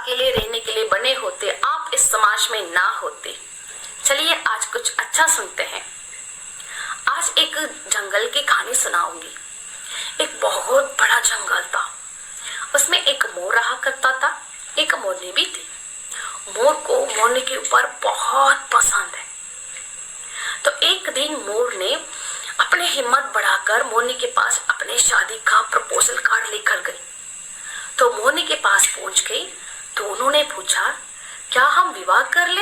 अकेले रहने के लिए बने होते, आप इस समाज में ना होते। चलिए आज कुछ अच्छा सुनते हैं। आज एक जंगल की कहानी सुनाऊंगी। एक बहुत बड़ा जंगल था, उसमें एक मोर रहा करता था, एक मोरनी भी थी। मोर को मोरनी के ऊपर बहुत पसंद है। तो एक दिन मोर ने अपनी हिम्मत बढ़ाकर मोरनी के पास अपने शादी का प्रपोजल कार्ड लेकर गई। तो मोरनी के पास पहुंच गई तो उन्होंने पूछा, क्या हम विवाह कर ले?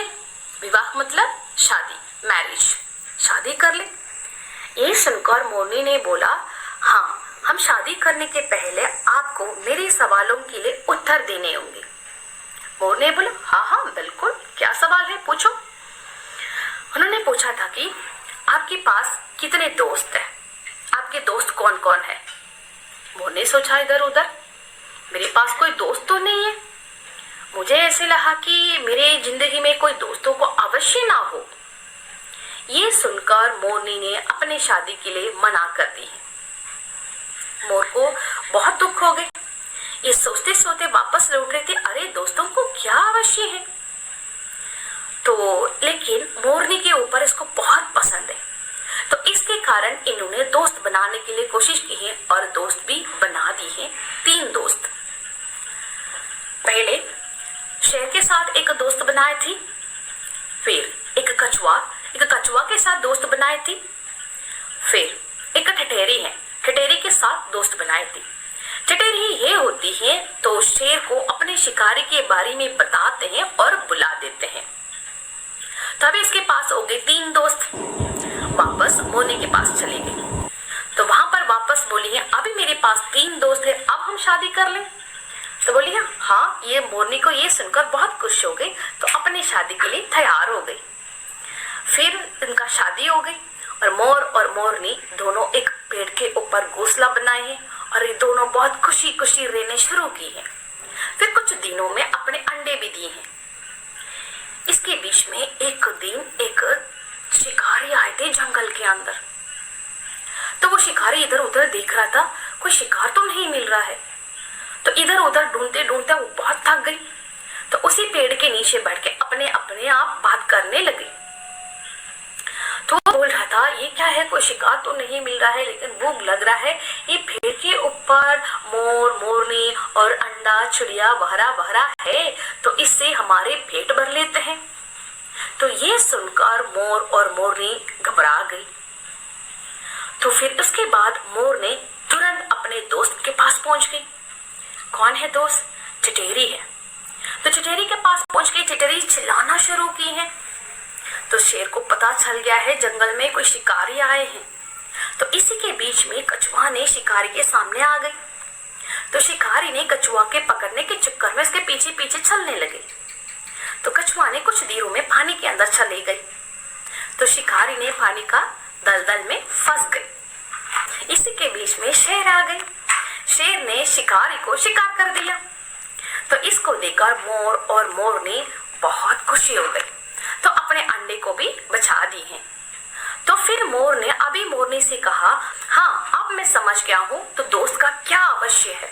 विवाह मतलब शादी, मैरिज, शादी कर ले। ये सुनकर मोरनी ने बोला, हाँ, हम शादी करने के पहले आपको मेरे सवालों के लिए उत्तर देने होंगे। मोर ने बोला, हाँ हाँ बिल्कुल, क्या सवाल है, पूछो। उन्होंने पूछा था कि आपके पास कितने दोस्त हैं, आपके दोस्त कौन कौन है। मोर ने सोचा इधर उधर, मेरे पास कोई दोस्त तो नहीं है। मुझे ऐसे लगा कि मेरे जिंदगी में कोई दोस्तों को अवश्य ना हो। ये सुनकर मोरनी ने अपने शादी के लिए मना कर दी। मोर को बहुत दुख हो गई। ये सोचते सोचते वापस लौट रहे थे, अरे दोस्तों को क्या अवश्य है। तो लेकिन मोरनी के ऊपर इसको बहुत पसंद है, तो इसके कारण इन्होंने दोस्त बनाने के लिए कोशिश की है और दोस्त भी बना दी है। 3 दोस्त। पहले शेर के साथ एक दोस्त बनाए थी, फिर एक कछुआ के साथ दोस्त बनाए थी, फिर एक ठठेरी है, ठठेरी के साथ दोस्त बनाए थी। ठठेरी ये होती है तो शेर को अपने शिकारी के बारे में बताते हैं और बुला देते हैं। तभी इसके पास हो गए 3 दोस्त। वापस मोरनी के पास चली गई तो वहां पर वापस बोली है, अभी मेरे पास 3 दोस्त है, अब हम शादी कर लें। तो बोली हाँ। ये मोरनी को ये सुनकर बहुत खुश हो गई, तो अपनी शादी के लिए तैयार हो गई। फिर इनका शादी हो गई और मोर और मोरनी दोनों एक पेड़ के ऊपर घोंसला बनाए हैं और ये दोनों बहुत खुशी खुशी रहने शुरू की है। फिर कुछ दिनों में अपने अंडे भी दिए हैं। इसके बीच में एक दिन एक शिकारी आए थे जंगल के अंदर। तो वो शिकारी इधर उधर देख रहा था, कोई शिकार तो नहीं मिल रहा है। तो इधर उधर ढूंढते ढूंढते वो बहुत थक गई, तो उसी पेड़ के नीचे बैठ के अपने अपने आप बात करने लगी। तो वो बोल रहा था, ये क्या है, कोई शिकार तो नहीं मिल रहा है, लेकिन भूख लग रहा है। ये पेड़ के ऊपर मोर, मोरनी और अंडा, चिड़िया वहरा वहरा है, तो इससे हमारे पेट भर लेते हैं। तो ये सुनकर मोर और मोरनी घबरा गई। तो फिर उसके बाद मोर ने तुरंत अपने दोस्त के पास पहुंच गई। कौन है दोस्त? ठठेरी है। तो ठठेरी के पास पहुंच गई। ठठेरी चिल्लाना शुरू की है। तो शेर को पता चल गया है जंगल में कोई शिकारी आए हैं। तो इसी के बीच में कछुआ ने शिकारी के सामने आ गई। तो शिकारी ने कछुआ के पकड़ने के चक्कर में उसके पीछे पीछे चलने लगे। तो कछुआ ने कुछ देरों में पानी के अंदर चली गई। तो शिकारी ने पानी का दलदल में फंस गई। इसी के बीच में शेर आ गई। शेर ने शिकारी को शिकार कर दिया। तो इसको देखकर मोर और मोरनी बहुत खुशी हो गई, तो अपने अंडे को भी बचा दी हैं। तो फिर मोर ने अभी मोरनी से कहा, हाँ अब मैं समझ गया हूं तो दोस्त का क्या अवश्य है।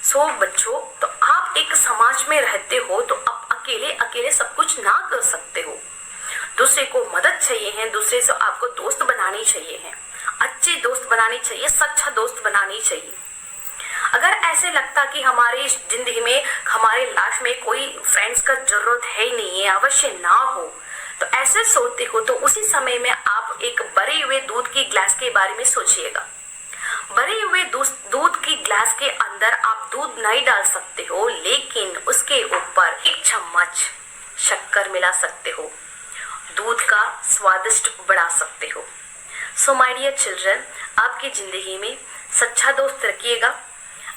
सो बच्चों, तो आप एक समाज में रहते हो तो आप अकेले अकेले सब कुछ ना कर सकते हो। दूसरे को मदद चाहिए है, दूसरे से आपको दोस्त बनानी चाहिए है, अच्छे दोस्त बनानी चाहिए, सच्चा दोस्त बनानी चाहिए। अगर ऐसे लगता कि हमारी जिंदगी में, हमारे लाइफ में कोई फ्रेंड्स का जरूरत है ही नहीं है, अवश्य ना हो, तो ऐसे सोचते हो तो उसी समय में आप एक भरे हुए दूध की ग्लास के बारे में सोचिएगा। भरे हुए दूध की ग्लास के अंदर आप दूध नहीं डाल सकते हो, लेकिन उसके ऊपर 1 चम्मच शक्कर मिला सकते हो, दूध का स्वादिष्ट बढ़ा सकते हो। सो माय डियर चिल्ड्रन, आपकी जिंदगी में सच्चा दोस्त रखिएगा,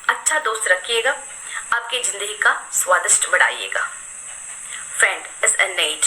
अच्छा दोस्त रखिएगा, आपकी जिंदगी का स्वादिष्ट बढ़ाइएगा। Friend is a net.